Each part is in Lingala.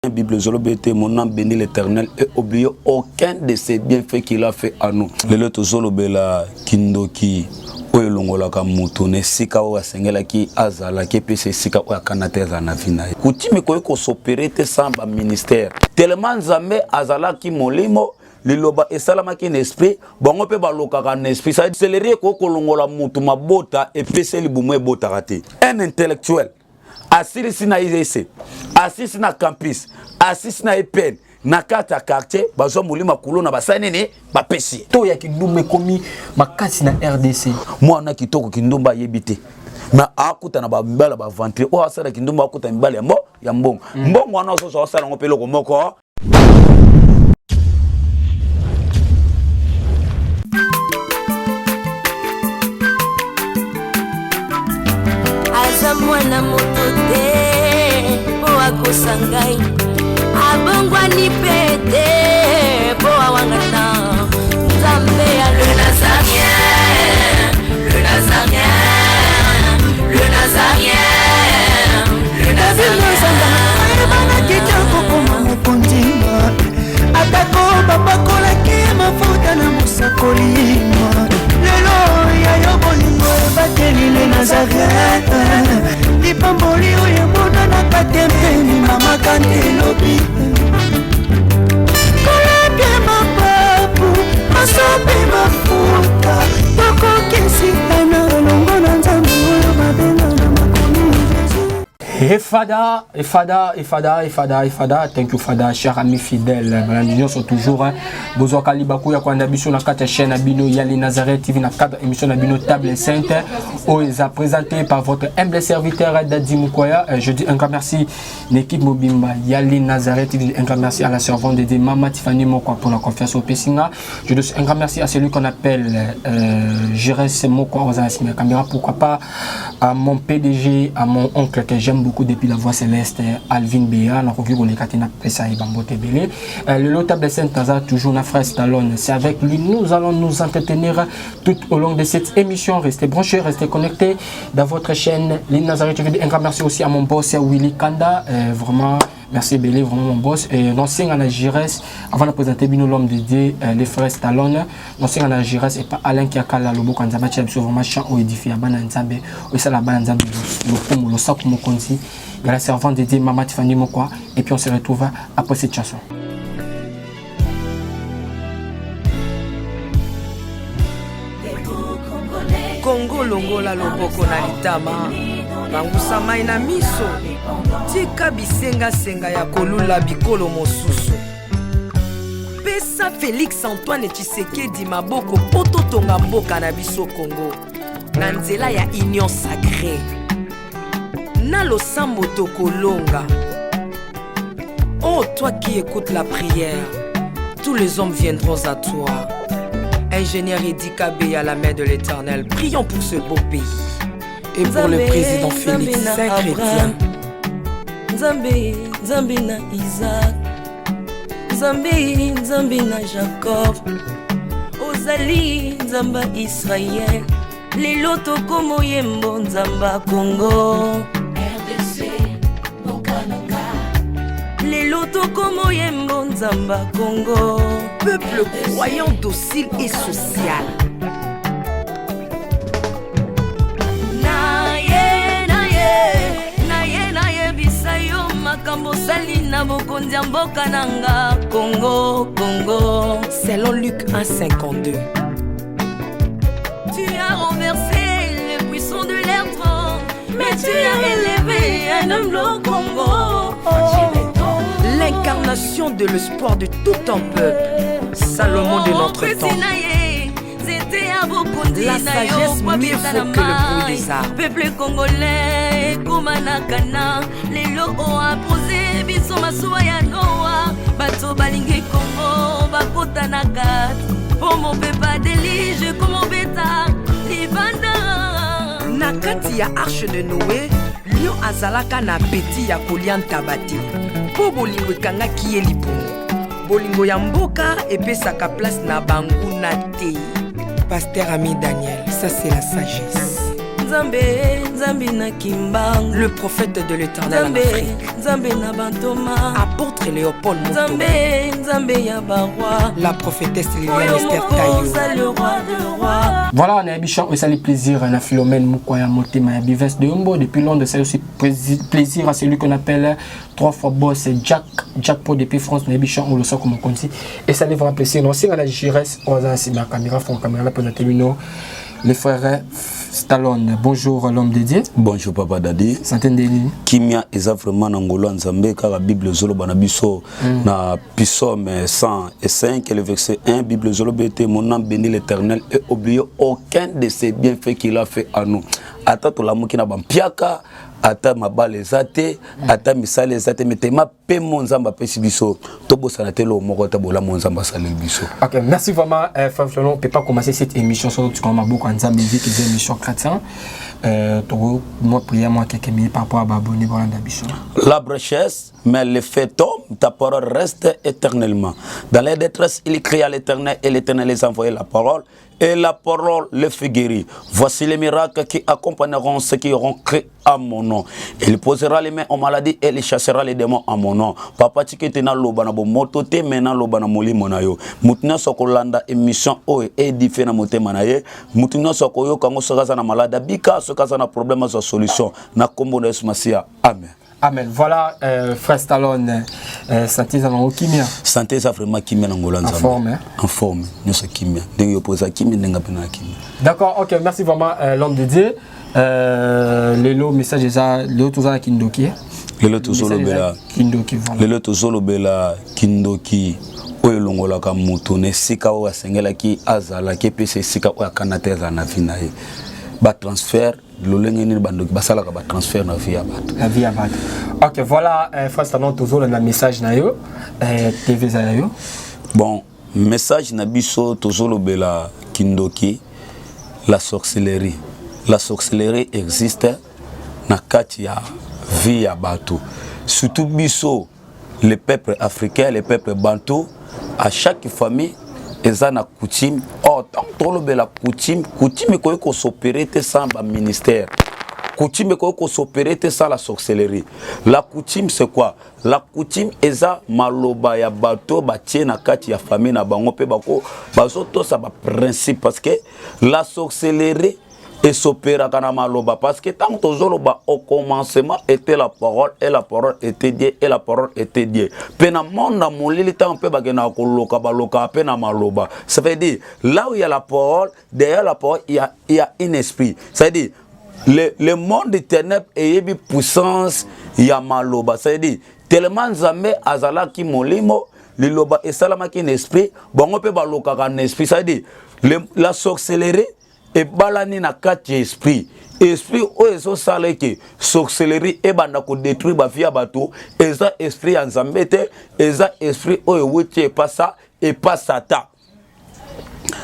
Bible Zolobete, mon âme bénit l'Éternel et oubliez aucun de ses bienfaits qu'il a fait à nous. Le loto Zolobela Kindoki oyelongola ka mutune sika o asengela ki azala ke pese sika o akanateza na vina. Kutime ko s'opérer te samba ministère. Tellement nzambe azala ki molimo liloba esalama ki esprit bango pe baloka ka esprit ça célérer ko kolongola mutu mabota et pese libumu ebota raté. Un intellectuel assis na ICC, assis na campus, assis na EPN, na kata quartier, bazo mulima kulona basanene ba pesi. To ya kindumbe komi makasi na RDC. Moi na kitoko kindumba yebite. Na akuta na ba mbala ba ventre. O asala kindumba akuta mbala ya mbongo. Mbongo wana so asala ngopelo ko moko. Mwana moto te po akosangai abongwa ni pete po awangana Nzambe ya le Nazarien, le Nazarien, le Nazarien, le Nazarien. Bana kitoko koma mokondima atako babakola ki mafuta na musakolima lelo ya yobolingo bateli le Nazarien. Pamboli oye mona na katempeni mama kantelobi kolapye mapapu masope mafuta toko kesikana longo na nzambe oyo mabenga na makomi Fada, thank you Fada, cher ami fidèle. Nous sommes toujours besoin Kalibakou ya kwanda biso na kata chaîne Abino Yali Nazareth TV na cadre émission Abino Table Sainte où ils a présenté par votre humble serviteur Dadi Mukwaya. Je dis un grand merci l'équipe Mobimba Yali Nazareth TV, un grand merci à la servante de Mama Tiffany Mokwa pour la confiance au Pessinga. Je dis un grand merci à celui qu'on appelle Jérès Mokwa aux Asime Caméra, pourquoi pas à mon PDG, à mon oncle que j'aime beaucoup depuis la voix céleste, Alvin Béa, le Lotable Saint-Taza, toujours na frère Stallone. C'est avec lui nous allons nous entretenir tout au long de cette émission. Restez branchés, restez connectés dans votre chaîne Lin Nazareth. Un grand merci aussi à mon boss Willy Kanda, vraiment merci Bélé, vraiment mon boss. Et l'ancien à la Gires, avant de présenter Bino l'homme dédié, les frères Stallone, l'ancien à la Gires et pas Alain qui a calé le beau quand Zamba Tchab sur vraiment champ ou édifié à Bananzambe, ou ça la Bananzambe, le pomme, le sac mon conti. Il y a la servante dédiée Mama Tiffany Mokwa. Et puis on se retrouve après cette chanson. Congo longola loboko na litama bangusa mai na miso tika bisenga senga ya kolula bikolo mosusu pesa Félix Antoine Tshisekedi maboko poto tonga mboka na biso Congo na nzela ya union sacrée na losambo tokolonga. Oh toi qui écoutes la prière, tous les hommes viendront à toi. Ingénieur Edikabe à la main de l'Éternel, prions pour ce beau pays et pour le président Félix Saint-Chrétien. Nzambe na Isaac, Nzambe na Jacob, Ozali Nzamba Israël, lelo tokomo yembo Nzamba Congo. Lelo tokomo yembo Nzamba Congo. Peuple croyant docile et social. Naye bisayo makambo sali na bokonzi ya mboka nanga Congo. Selon Luc 1,52. Tu as renversé les puissants de leur trône, mais tu as élevé un homme au Congo. L'incarnation de l'espoir de tout un peuple, Salomon de notre temps. La sagesse mieux faut que le bruit des arbres. Peuple congolais, Kumanakana, les locaux a posé, biso masuwa ya Noa, bato balingi Congo, bakota na kat, pour mon pepa délige, comme mon bêta, libanda. Nakati ya arche de Noé, lion azalaka na peti ya kolian tabati. Po bolingo ekangaki ye libumu bolingo ya mboka epesaka place na banguna te. Pasteur Ami Daniel, ça c'est la sagesse. Le prophète de l'Éternel en Afrique. Apôtre Léopold Moto. La prophétesse Liliane Esther Tayo. Voilà, on a Bichon et ça les plaisir à Philomène Moukoya Motema et Bives de Humbo. Depuis longtemps, c'est aussi plaisir à celui qu'on appelle 3 fois boss Jackpot depuis France. On a Bichon, on le sait comme on connaît. Et ça les va plaisir. Non, si on a la Gires, on a aussi ma caméra, fond caméra là pour nous terminer. Les frères Stallone, bonjour l'homme dédié. Bonjour Papa Dadi. Santé Ndeni. Kimia eza vraiment nangolo nzambe car la Bible zolo bana biso na Psaume 105 le verset 1 Bible zolo bete mon nom béni l'Éternel et oubliez aucun de ses bienfaits qu'il a fait à nous. Ata to la moki na bampiaka ata mabale ezate ata misale ezate metema pe monzamba pe sibiso to bosana telo moko ta bola monzamba salel biso. OK, merci vraiment frère Florent, on peut pas commencer cette émission sur comme beaucoup nzambe dit que c'est une émission chrétienne. Moi prier moi quelques minutes par rapport à abonner pour l'ambition. La brèchesse mais le fait tombe, ta parole reste éternellement. Dans les détresses, il crie à l'Éternel et l'Éternel les envoie la parole. Et la parole le fait guérir. Voici les miracles qui accompagneront ceux qui auront créé à mon nom. Il posera les mains aux maladies et il chassera les démons à mon nom. Papa Tikete na lobana bo motote mena lobana moli monayo. Mutuna sokolanda émission o édifié na motema na ye. Mutuna sokoyo kango sokaza na malade bika sokaza na problème za solution na kombo na Yesu Masia. Amen. Amen. Voilà, frère Stallone, santé ça va kimia. Santé ça vraiment kimia na ngolo nzambe. En forme, hein? En forme. Nous sommes kimia. Ndenge opoza kimia ndenga pena kimia. D'accord, OK, merci vraiment l'homme de Dieu. Lelo message ça, le tout ça Kindoki. Lelo tout solo bela Kindoki voilà. Lelo tout solo bela Kindoki. Oyo longola ka mutu ne sika o asengela ki azala ke pese sika o akanateza na vina ye. Ba transfert lolenge ni bando basala ka ba transfert na via bat. La via bat. OK, voilà frère Stallone toujours le message na yo TV za yo. Bon, message na biso toujours bela Kindoki la sorcellerie. La sorcellerie existe na kati ya via batu. Surtout biso les peuples africains, les peuples bantou, à chaque famille ils ont une coutume. Oh, tant que la coutume est s'opérer sans le ministère. Coutume est s'opérer sans la sorcellerie. La coutume c'est quoi? La coutume est maloba ya bato batie na kati ya famille na bango pe bako bazoto ça ba principe parce que la sorcellerie et s'opéra kana maloba parce que tant que zoloba au commencement était la parole et la parole était Dieu et la parole était Dieu. Pena monde molili tant peu bagena koloka baloka pena maloba. Ça veut dire là où il y a la parole, derrière la parole il y a un esprit. Ça veut dire le monde des ténèbres et une puissance il y a maloba. Ça veut dire tellement nzambe azala ki molimo liloba et salama ki un esprit bongo pe baloka kan esprit. Ça veut dire la sorcellerie et balani na kati esprit o ezo sala ke sorcellerie e banda ko détruire ba via bato eza esprit ya nzambe te eza esprit o ewuti pas ça et pas satan.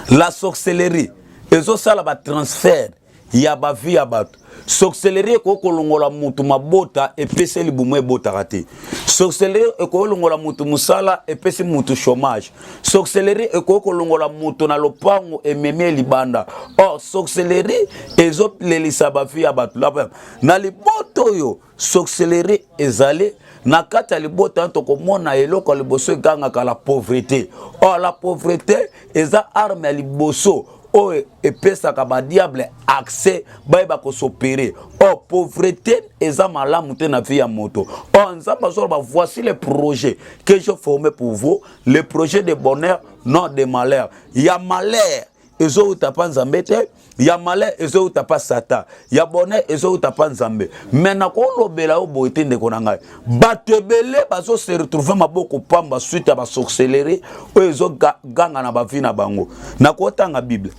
La sorcellerie ezo sala ba transfert ya ba via bato. Sorcellerie ko kolongola mutu mabota e pese libumu bota raté. Sorcellerie ko kolongola mutu musala e pese mutu chômage. Sorcellerie ko kolongola mutu na lopango e meme libanda. Or sorcellerie ezo lelisa ba via batu la na liboto yo sorcellerie ezali na kata libota to komona eloko liboso ganga ka la pauvreté. Or la pauvreté eza arme ya liboso o et pesa ka ba diable accès ba ko s'opérer. Oh pauvreté eza malamu te na vie ya moto. Oh nzamba zo ba voici les projets que je formé pour vous, les projets de bonheur non de malheur. Il y a malheur ezo utapa nzambe te, ya malheur ezo utapa satan, ya bonheur ezo utapa nzambe. Mena ko lobela o boité ndeko na ngai batebele bazo se retrouver maboko pamba suite à ba sorcellerie o ezo ganga na ba vie na bango. Na ko tanga Bible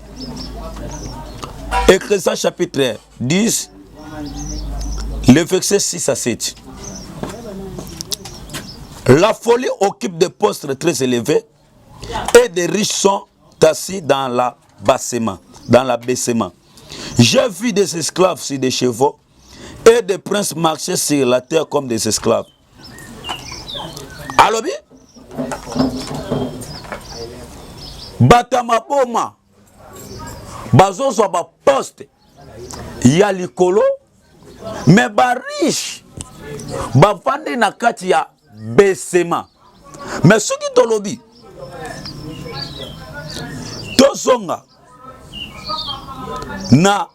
Ecclésiaste chapitre 10 le verset 6 à 7. La folie occupe des postes très élevés et des riches sont assis dans l'abaissement, dans l'abaissement. J'ai vu des esclaves sur des chevaux et des princes marcher sur la terre comme des esclaves. Alors bien, Batama Boma, Bazo ba poste, ya likolo mais ba riche ba vande na kati ya besema mais soki tolobi tozonga na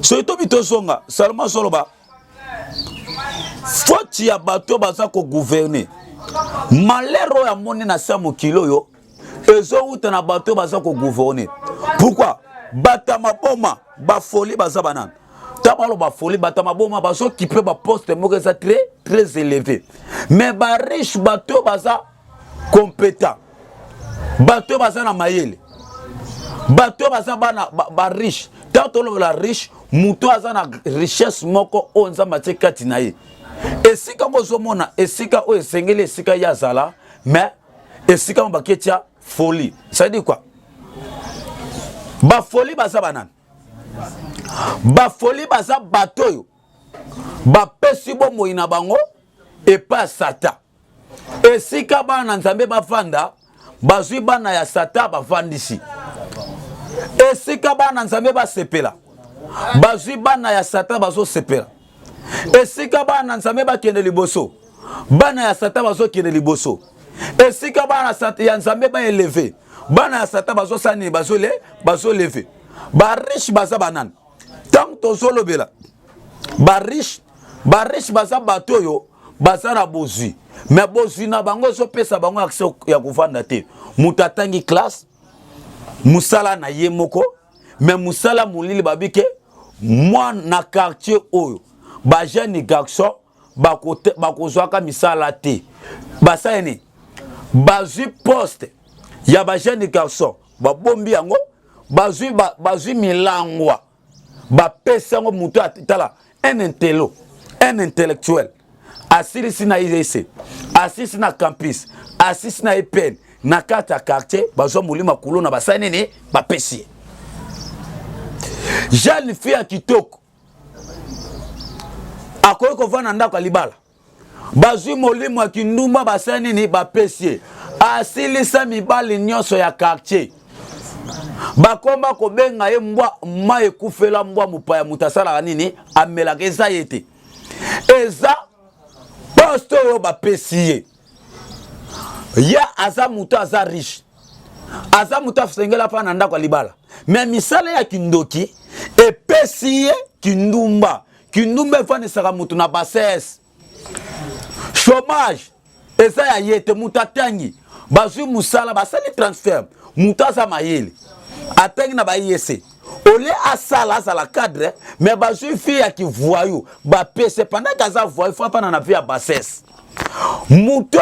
soki tobi tozonga Salma soloba faute ya bato baza ko gouverner malero ya moni na sa mokilo yo ezo uta na bato baza ko gouverner. Pourquoi bata maboma ba folie baza banane tabalo ba folie bata maboma bazo kipe ba poste moko za très élevé mais ba riche bato baza compétent bato baza na mayele bato baza bana ba riche tant la riche muto aza na richesse moko onza matie kati na ye esika bozomona esika o esengeli esika ya zala mais esika mo baketia folie ça dit quoi ba folie baza banane ba folie baza batoyo ba pesi bomo ina bango et pas sata esika bana nzambe bafanda bazwi bana ya sata bafandisi esika bana nzambe basepela bazwi bana ya sata bazo sepela esika bana nzambe bakende liboso bana ya sata bazo kende liboso esika bana sata ya nzambe ba élevé bana ya sata bazo sani bazo levé ba riche baza banane tant tozolo bela ba riche baza batoyo baza na bozwi mais bozwi na bango zo pesa bango accès ya kuvanda te mutatangi classe musala na ye moko mais musala mulili babike moi na quartier oyo ba jeune garçon ba kozwaka misala te basayeni bazwi poste ya ba jeune garçon ba bombi yango bazwi milangwa ba pesa ngo mutu atala un intellectuel assis na IEC assis na campus assis na EPN na kata quartier bazo mulima kulo na basane ne ba pesi jeune fille kitoko akoyi kovana ndako libala bazwi molimo ya kindumba basane ne ba pesi asilisa mibali nyonso ya quartier bakomba kobenga ye mbwa ekufela mbwa mupaya mutasala nini amelaka eza yete eza poste oyo bapesi ye ya aza mutu aza riche aza mutu afusengela pa na ndako ya libala mais misala ya kindoki epesi ye kindumba efanisaka mutu na bassesse chômage eza ya yete mutu atangi bazwi musala basali transfert mutu aza mayele atangi na ba IEC ole asala la cadre mais bazwi fille ya kivoyou ba pese pendant kaza voyou faut pas na vie ya bassesse mutu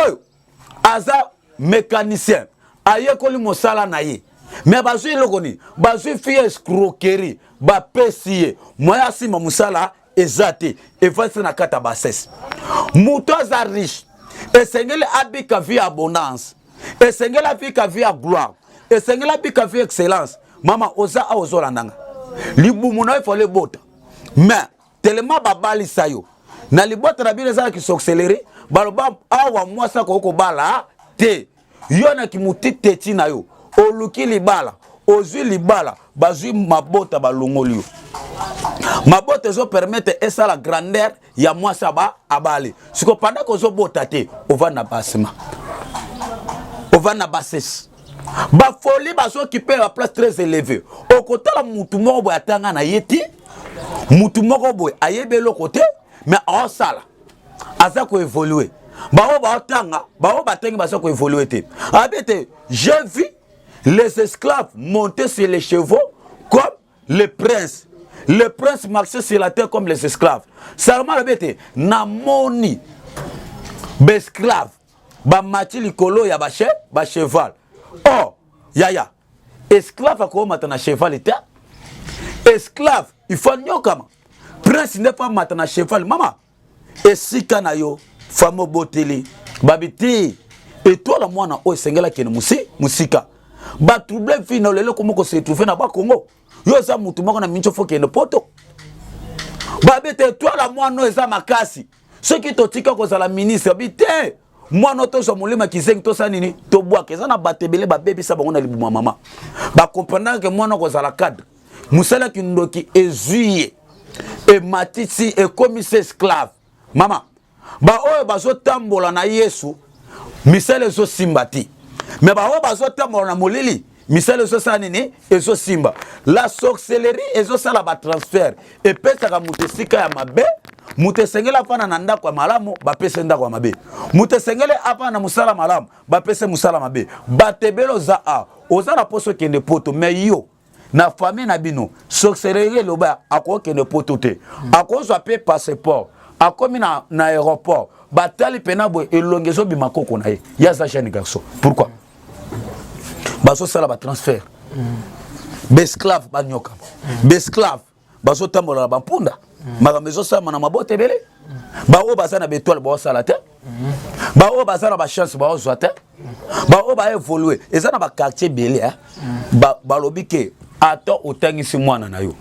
aza mécanicien ayekoli mosala na ye mais bazwi lokoni bazwi fille escroquerie ba pesier moya sima musala ezate efasi na kata bassesse mutu aza riche esengeli abika vie abondance esengeli abika vie gloire esengeli abika vie excellence mama oza a ozolandanga libumu na ifole bota mais tellement babali sayo na libota na bile za ki s'accélérer baloba awa mwasa ko bala te yo na kimutite tina yo oluki libala ozwi libala bazwi mabota balongoli yo mabota zo permettre esa la grandeur ya mwasa ba abali siko panda ko zo bota te ovana basema ovana bassesse ba folie baso occuper la place très élevée au côté la mutu moko boy atanga na yeti mutu moko boy ayebelo côté mais en sala aza ko évoluer ba otanga ba batengi baso ko évoluer te abete j'ai vu les esclaves monter sur les chevaux comme les princes marchaient sur la terre comme les esclaves seulement abete na moni besclave ba mati likolo ya ba cheval. Oh, yaya, esclave à quoi maintenant cheval était? Esclave, il faut nyokama. Prince n'est pas maintenant cheval, maman. Et si kanayo, famo boteli, babiti, et toi la moana o sengela kene musika. Ba trouble fino lelo komoko se trouver na ba Congo. Yo za mutu moko na mincho fo kene poto. Babete toi la moana eza makasi. Ceux qui totika ko za la ministre bité. Moi noto so molema kizengi to sanini to boa keza na batebele ba bébé sa bango na libuma mama ba comprendre que moi noko za la cadre musala kindoki ezuye e matisi e commissaire esclave mama ba oyo bazotambola na Yesu misala ezo simbati mais ba oyo bazotambola na molili misala ezo sanini ezo simba la sorcellerie ezo sala ba transfert e pesaka mutesika ya mabe mutesengela apana na ndako ya malamu bapese ndako ya mabe mutesengele apana na musala malamu bapese musala mabe batebelo za a ozala poso kende poto mais yo na famille na bino sorcellerie loba akokende poto te akozwa pe passeport akomi na aéroport batali pena boy elongezo bimakoko na ye yaza jeune garçon pourquoi baso sala ba transfert besclave banyoka besclave baso tambola ba mpunda makambezo sama na mabote bele ba o bazana betwal ba sala te ba o bazana ba chance ba ozwa te ba o ba évoluer ezana ba quartier belé ba lobike ato otangisi mwana na yo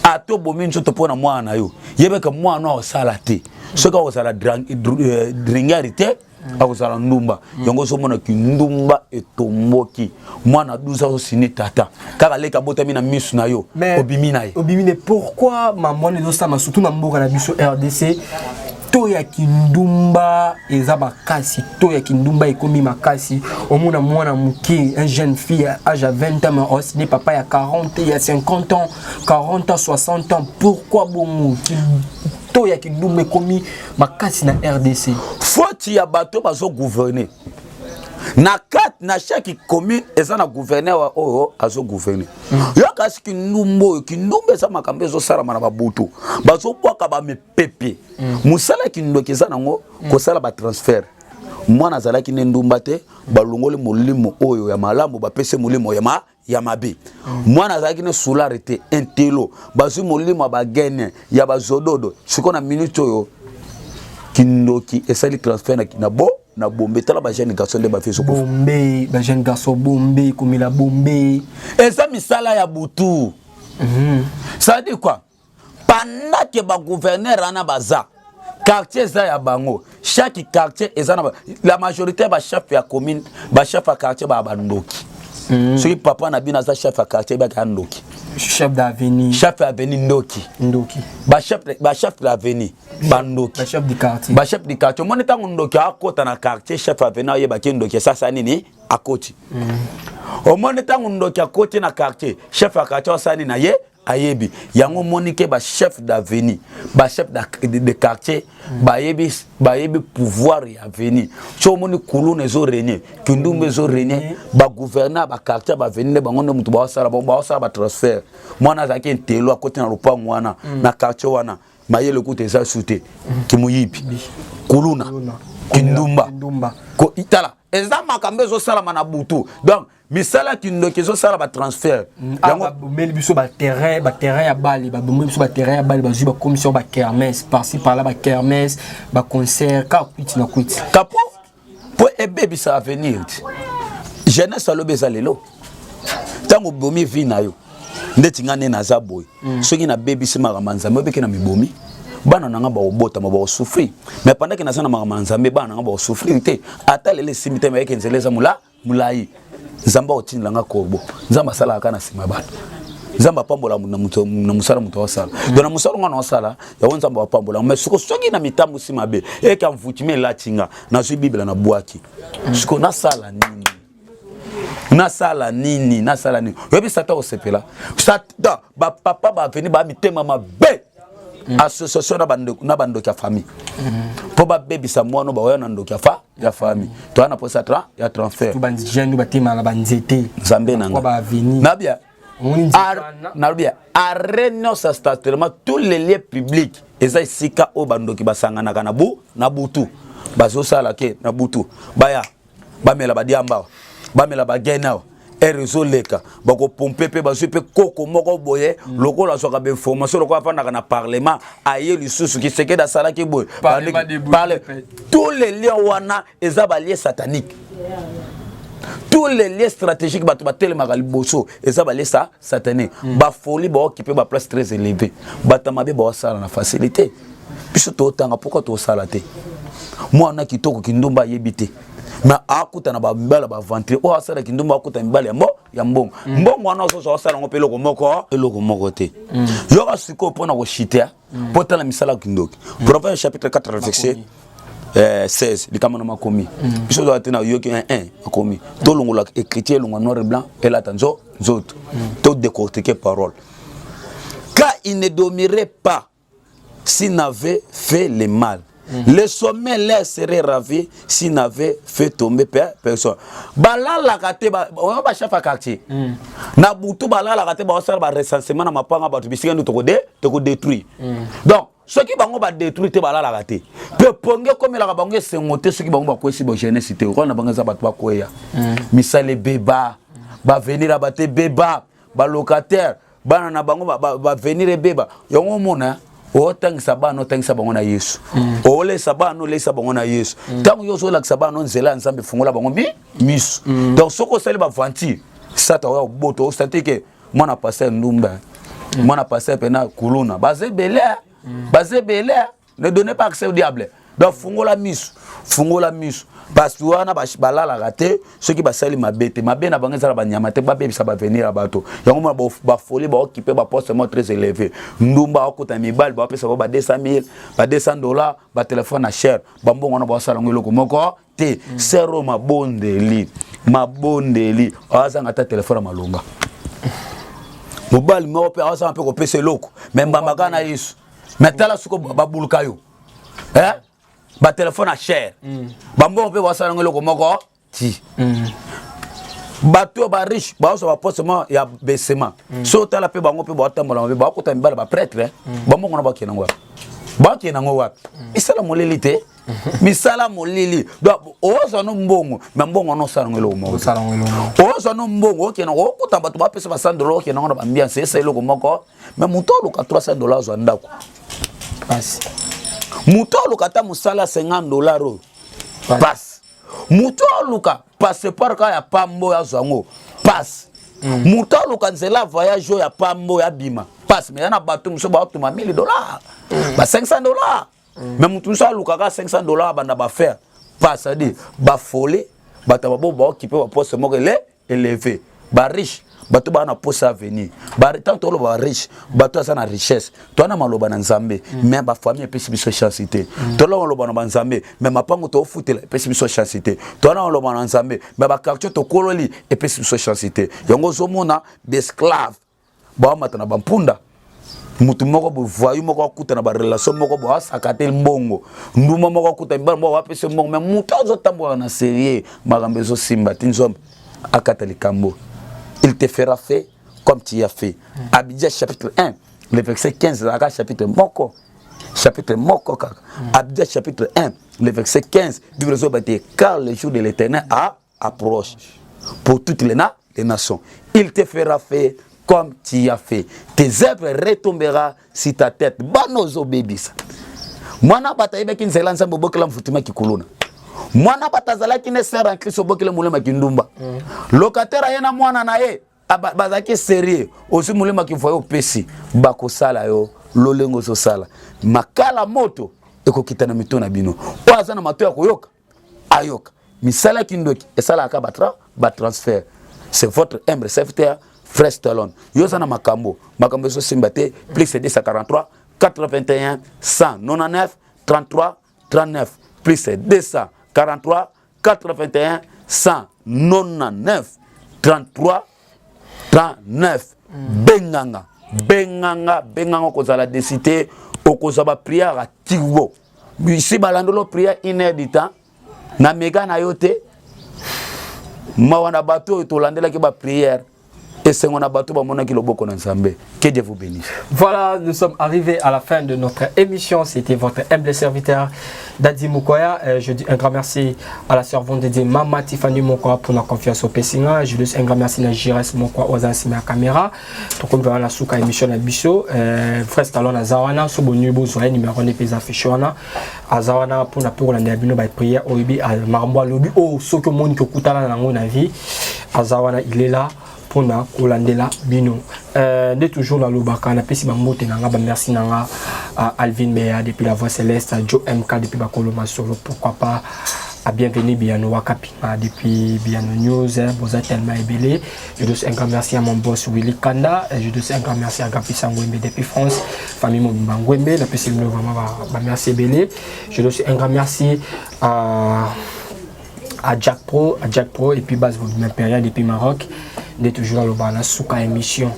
ato bomi nzoto pona mwana na yo yebeka mwana o sala te soka o sala dringarité akozala ndumba yango somona ki ndumba etomboki mwana 12 ans sini tata kaka leka botami na misu na yo obimi na ye obimi pourquoi maman ne dosa surtout na mboka na biso RDC to ya kindumba eza makasi to ya kindumba ekomi makasi omona mwana muki un jeune fille à âge à 20 ans mais aussi papa ya 40 il y a 50 ans 40 ans 60 ans pourquoi bomu to ya kindumba ekomi makasi na RDC faute ya bato bazo gouverner na chaque commune eza na gouverneur oyo azo gouverner yakasi kindumbo eza makambe zo sala mana babutu bazo bwaka ba mepepe musala kindoki eza nango ko sala ba transfert mwana zalaki ne ndumba te balongole molimo oyo ya malamu bapese molimo ya mabe mwana zalaki ne solarité intelo bazu molimo ba gene ya bazododo siko na minute oyo kindoki esali transfert na bombe tala ba jeune garçon de ba feso bombe ba jeune garçon bombe komila bombe eza misala ya butu ça dit quoi pendant que ba gouverneur ana baza quartier za ya bango chaque quartier ezana la majorité ba chef ya commune ba chef ya quartier ba bandoki soki papa na bina za chef ya quartier ba kandoki chef d'avenue ndoki ba chef d'avenue bandoki ba chef du quartier moni tango ndoki akota na quartier chef d'avenue ayeba ki ndoki sasa nini akoti o moni tango ndoki akoti na quartier chef ya quartier asani na ye ayebi yango monike ba chef d'avenue ba chef de quartier ba yebi pouvoir ya avenue cho moni kulu nezo régner kindumbe zo régner ba gouverneur ba quartier ba avenue ba ngondo mutu ba sala ba transfert mwana zaki ntelo akoti na lupango wana na quartier wana mayele kote za sute kimuyipi kuluna kindumba ko itala eza makambe zo sala mana butu donc misala kindoki zo sala ba transfert yango meli biso ba terrain ya bali ba bombe biso ba terrain ya bali ba zu ba commission ba kermesse par-ci par-là ba kermesse ba concert ka kwiti na kwiti kapo po ebe bisa avenir jeunesse alobe za lelo tango bomi vi na yo ndeti ngane na za boy soki na baby sima manza mobeke na mibomi bana nanga ba obota ba souffrir mais pendant que na sana manza me bana nanga ba souffrir te ata lele simite mais kenzeleza mulai Zamba otini nga korbo Zamba sala kana sima bana Zamba pambola na musala muto wasala donc na musala ngana wasala ya wonza mba pambola mais soki na mitambo sima be e ka mvutime la tinga na zu bibla na bwaki siko na sala nini yebi sata osepela sata ba papa ba veni ba mitema mabe association na bando ya famille po ba baby sa mwana ba wana ndo ya famille to ana posa ya transfert to bandi jeune batema la banzete zambe nanga ba vini nabia arena sa statement tous les lieux publics eza sika o bando ki basangana kana na butu bazo sala ke na butu baya bamela badiamba bamela bagena réseau leka bako pomper pe bazo pe koko moko boye lokola soka be formation lokola fanda na parlement aye lisusu ki seke da sala ki boye parler tous les liens wana eza ba liens sataniques tous les liens stratégiques bato batele magali boso eza ba liens sataniques ba folie ba occuper ba place très élevée batamabe ba sala na facilité biso to tanga pourquoi to sala te moi na kitoko kindumba yebité mais akuta na ba mbala ba ventre o asala kindumba akuta mbala ya mbongo mbongo wana so asala ngo pe eloko moko te yo ka siko pona ko shiter pota la misala kindoki Proverbe chapitre 4 verset 16 likamana makomi biso do atena yoki 1 makomi to longola écriture longola noir et blanc et la tanzo zot to décortiquer parole car il ne dormirait pas s'il n'avait fait le mal. Le sommet là serait ravi s'il n'avait fait tomber personne. Balala kate on va chef à quartier. Na butu balala kate ba osala ba recensement na mapanga ba tu bisika to ko détruire. Donc ceux qui bango ba détruire te balala kate. Pe ponge comme la bango sengote ceux qui bango ba kwesi ba jeunesse te ko na bango za ba to ko ya. Misale beba ba venir abater beba ba locataire bana na bango ba venir beba. Yongo mona o tangisa bano tangisa bango na Yesu o le sabano le sabano na Yesu tango yo zo la sabano nzela nzambe fungola bango misu donc soko sali ba vanti sata wa boto o sante ke mwana passer ndumba mwana passer pena kuluna baze belé ne donnez pas accès au diable donc fungola misu parce que wana balala raté ceux qui basali mabete mabena bangeza ba nyama te ba bebisa ba venir abato yango ba folie ba occuper ba poste très élevé ndumba okuta mibal ba pesa ba 200,000 ba $200 ba téléphone à cher ba mbongo na ba sala ngelo moko te sero mabondeli azanga ta téléphone malonga mobile mo pe azanga pe ko pesa loko même ba magana Yesu metala suko ba bulukayo ba téléphone à cher bambo pe wasala ngelo moko ti bato ba riche ba so ba postement ya besema so tala pe bango pe ba tambola ba ko tambala ba prêtre bambo ngona ba kena ngwa misala molelite misala molili donc ozo no mbongo mais mbongo no sala ngelo moko ozo no mbongo kena ko kutamba to ba pesa ba $100 kena ngona ba ambiance ese loko moko mais mutolo ka $300 zo ndako passe Mutolo kata musala $50 passe. Mutolo ka passeport ka ya pambo ya zango passe. Mutolo ka nzela voyage ya pambo ya bima passe. Mais yana bato muso ba otuma $1,000 ba $500 mais mutu muso aluka ka $500 banda ba faire passe dit ba folie bata ba occuper ba poste moko élevé ba riche bato ba na poste à venir ba tant to lo ba riche bato ça na richesse to na maloba na nzambe mais ba famille pesi biso chancité to lo loba na nzambe mais mapango to futela pesi biso chancité to na loba na nzambe mais ba quartier to kololi et pesi biso chancité yango zo mona d'esclave ba matana ba mpunda mutu moko bo voyu moko akuta na ba relation moko bo asakate mbongo nduma moko akuta mbongo ba pesi mbongo mais mutu zo tambo na sérieux makambe zo simba tinzom akata likambo. Il te fera fait comme tu as fait. Abidjan chapitre 1, le verset 15, chapitre Moko. Chapitre Moko. Abidjan chapitre 1, le verset 15, car le jour de l'Éternel approche pour toutes les nations. Il te fera fait comme tu as fait. Tes œuvres retomberont sur ta tête. Banozo bébis. Mwana bataïbe qui ne lance pas beaucoup de foutima qui coulona. Mwana batazala ki ne sera en Christ obokele mulema kindumba locataire ayena mwana na ye bazaki sérieux aussi mulema ki voyo pesi bakosala yo lolengo so sala makala moto ekokitana mitona bino oaza na mato ya koyoka ayoka misala kindoki esala aka ba transfert c'est votre humble serviteur Frère Stallone yoza na makambo so simbate plus 243 81 199 33 39 plus 243 81 199 33 39 benganga kozala décidé okozaba prière à tiwo ici balandolo prière 1 heure du temps na mega na yote mawana bato to landela ke ba prière et c'est mon abattu ba mona ki loboko na nzambe. Que Dieu vous bénisse. Voilà, nous sommes arrivés à la fin de notre émission. C'était votre humble serviteur Daddy Mukwaya. Je dis un grand merci à la servante dédiée Mama Tiffany Mukwaya pour la confiance au Pessinga. Je dis un grand merci à Jires Mukwaya aux anciens à caméra. Donc on va la souka émission na biso. Frère Stallone Azawana sobonu bozoya numéro ne pesa fichona. Azawana pour la pour la ndabino ba prière obi à marbo lobi o soko moni ko kutala na ngona vie. Azawana il est là. Pour na kolandela bino de toujours la lobaka na pesi bambote nanga ba merci nanga Alvin Bea depuis la voix céleste Joe MK depuis Bakoloma solo pourquoi pas bienvenue Biano Wakapima depuis Biano News. Vous êtes tellement ébélé. Je dois un grand merci à mon boss Willy Kanda. Je dois un grand merci à Gapi Sangwembe depuis France. Famille Mbangwembe, la personne vraiment merci ébélé. Je dois un grand merci à Jack Pro et puis base de période depuis Maroc. De toujours le bas la souka émission.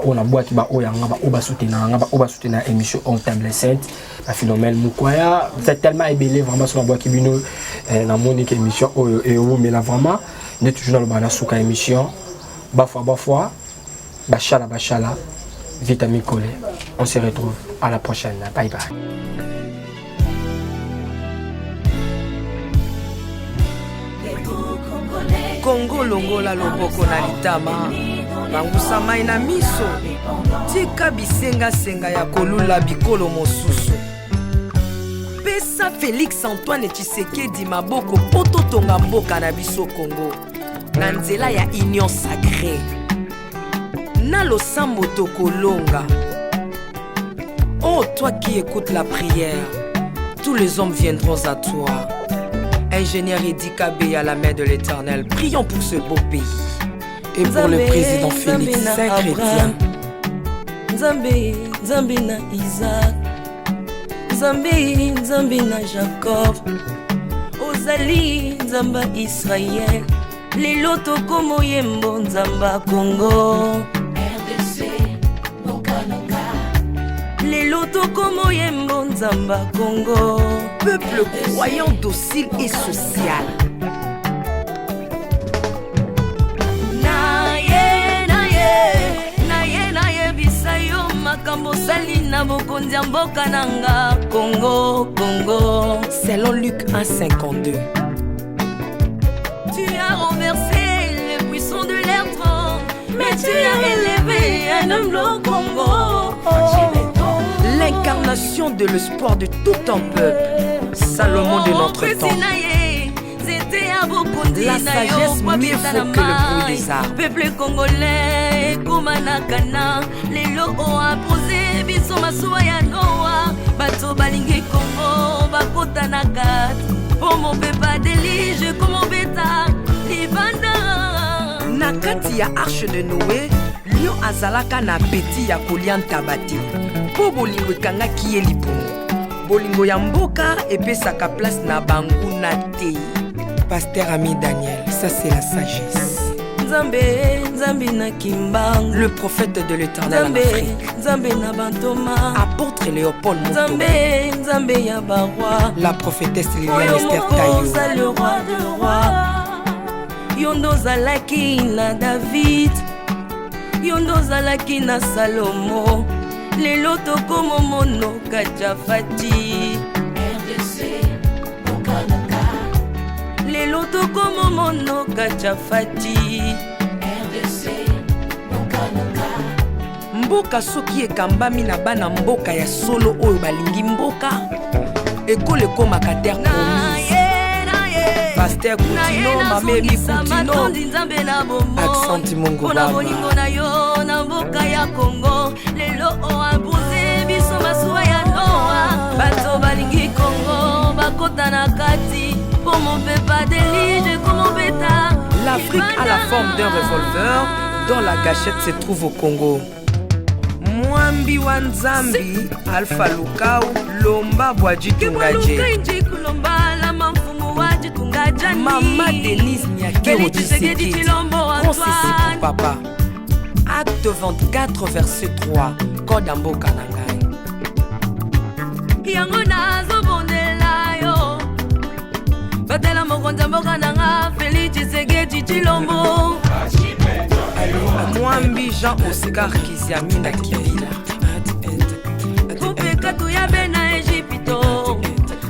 On a boîte ba oyanga ba oba soutenir émission on table sainte la Philomène Mukwaya. C'est tellement ébélé vraiment sur la boîte qui bino na monique émission et on mais là vraiment de toujours le bas la souka émission ba fois bachala vitamine collé. On se retrouve à la prochaine. Bye bye. Congo longola loboko na litama bangusa mai na miso tika bisenga ya kolula bikolo mosusu pesa Félix Antoine Tshisekedi maboko poto tonga mboka na biso Congo na nzela ya union sacrée na losambo tokolonga. Oh toi qui écoutes la prière, tous les hommes viendront à toi. Ingénieur Edi Kabé à la main de l'Éternel, prions pour ce beau pays et pour le président Félix Saint-Chrétien. Nzambe na Isaac, Nzambe na Jacob, Ozali Nzamba Israël, lelo tokomo yembo Nzamba Congo. RDC, Nokananga, lelo tokomo yembo Nzamba Congo. Peuple croyant docile et social. Naye bisayo makambo sali na bokonzi ya mboka nanga Congo. Selon Luc 1,52. Tu as renversé les puissants de l'air trône, mais tu as élevé un homme au Congo. L'incarnation de l'espoir de tout un peuple, Salomon de notre temps. La sagesse mieux faut que le bruit des arbres. Peuple congolais, Kumanakana, les locaux a posé, biso masuwa ya Noa, bato balingi Congo, bakota na kat, pour mon peuple délige, comme mon bêta, libanda. Nakati ya arche de Noé, lion azalaka na beti ya kolianta bate. Po bolingo ekangaki ye libumu, bolingo ya mboka epesaka place na bangu na te. Pasteur Ami Daniel, ça c'est la sagesse. Nzambe na Kimbang, le prophète de l'Éternel en Afrique. Nzambe na Bantoma, apôtre Léopold Moto. Nzambe ya baroi, la prophétesse Liliane Esther Tayo. Le roi de roi, yondo zalaki na David, yondo zalaki na Salomo. Lelo tokomo mono kachafati. RDC, Bokanaka. Lelo tokomo mono kachafati. RDC, Bokanaka. Mboka soki ekambami na bana mboka ya solo oyo balingi mboka ekole komaka terre promise. Pasteur Koutino, Mamemi Koutino, Accent Mongo Baba. Bolingo na yo na mboka ya Congo, lelo o abuse biso masuwa ya Noa, bato balingi Congo, bakota na kati, pour mon peuple délige comme mon bêta. L'Afrique a la forme d'un revolver dont la gâchette se trouve au Congo. Mwambi Wanzambi, Alpha Lukau, Lomba Bwadji Tungaje. Maman Denise Nyakero Tshisekedi, Consissi pour papa. Acte 24, verset 3, Code Amboka Nangai. Yango nazo bondela yo, batela mokonza mboka nanga, Félix Tshisekedi Tshilombo. Mwambi Jean Oscar Kiziami na Kibila. Kupeka tuyabe na Egypto,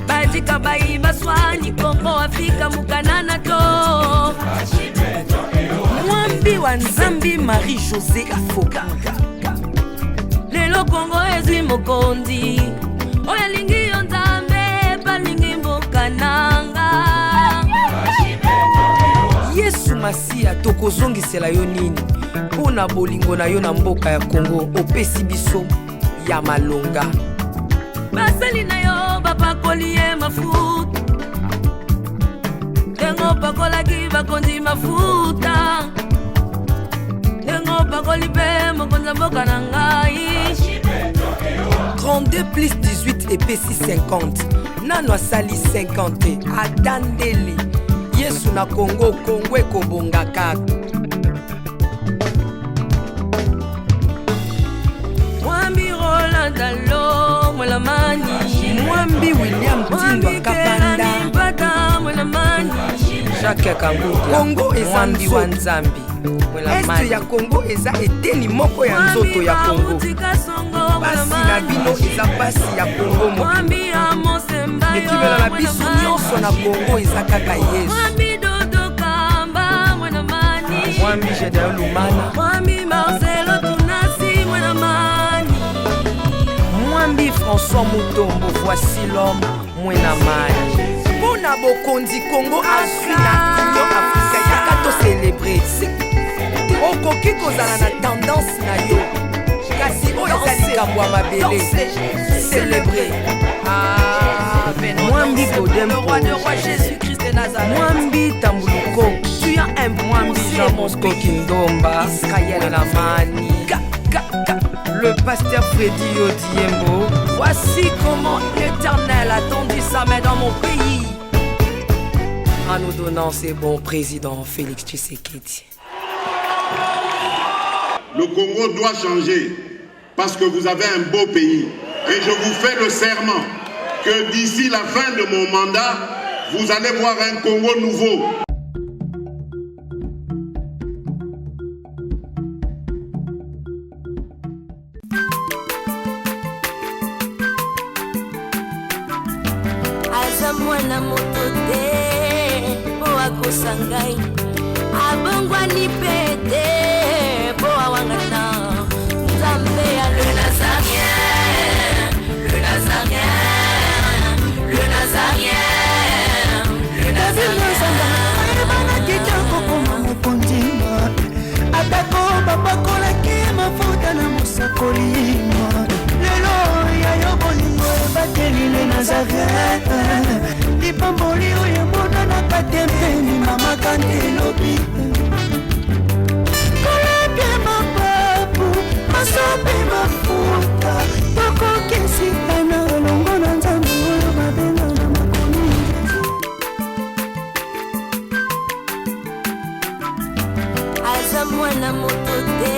badika bayi baswani Kongo Afrika mukanana to. Mwambi Wanzambi Marie-Josée Afoka. Lelo Kongo ezwi mokonzi, oya lingi yo Nzambe, balingi mboka nanga. Yesu Masia tokozongisela yo nini? Pona bolingo na yo na mboka ya Congo opesi biso ya malonga. Basali na yo bapakoli ye mafuta, ndengo pakolaki bakonzi mafuta ndengo pakoli mpe mokonza mboka na ngai 32 plus 18 epesi 50 nano asali 50 atandeli yesu na kongo kongo ekobonga kaka mwambi rolandalo mwelamani mwambi william timba kapanda pata mwelamani jacques kanguta kongo eza mbi wa nzambi este ya kongo eza eteni moko ya nzoto ya kongo basi na bino eza basi ya kongo mokimela na biso nyonso na kongo eza kaka yesu mwambi gedeon lumana mwambi françois mutombo voici l'homme mwenamani mpona bokonzi kongo azwi na union afrika yaka tocelebre okoki kozala na tendance na yo kasi oyo eza likambo ya mabele celebre mwambi godempo mwambi tambuluko mwambi jean bosco kindomba israel lamani le pasteur Freddy Odiembo. Voici comment l'Éternel a tendu sa main dans mon pays en nous donnant ses bons présidents Félix Tshisekedi. Le Congo doit changer parce que vous avez un beau pays et je vous fais le serment que d'ici la fin de mon mandat, vous allez voir un Congo nouveau. mwana moto te po akosangai abongwani pete po awangana nzambe ya le nazarien le nazarien le nazarien le nazarien bana kitoko koma mokondima atako bapakolaki mafuta na mosakolima lelo ya yo bolingo ebateli le nazarien lipamboli oyo emonanaka te mpeni mama kandi elobi kolabie mapapu masope mafuta tokokesikana elongo na nzambe oyo babenga na makomi aza mwana moto te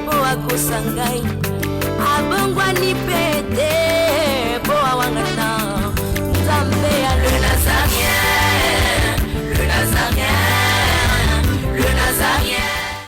po akosangai abongwani pete po awangana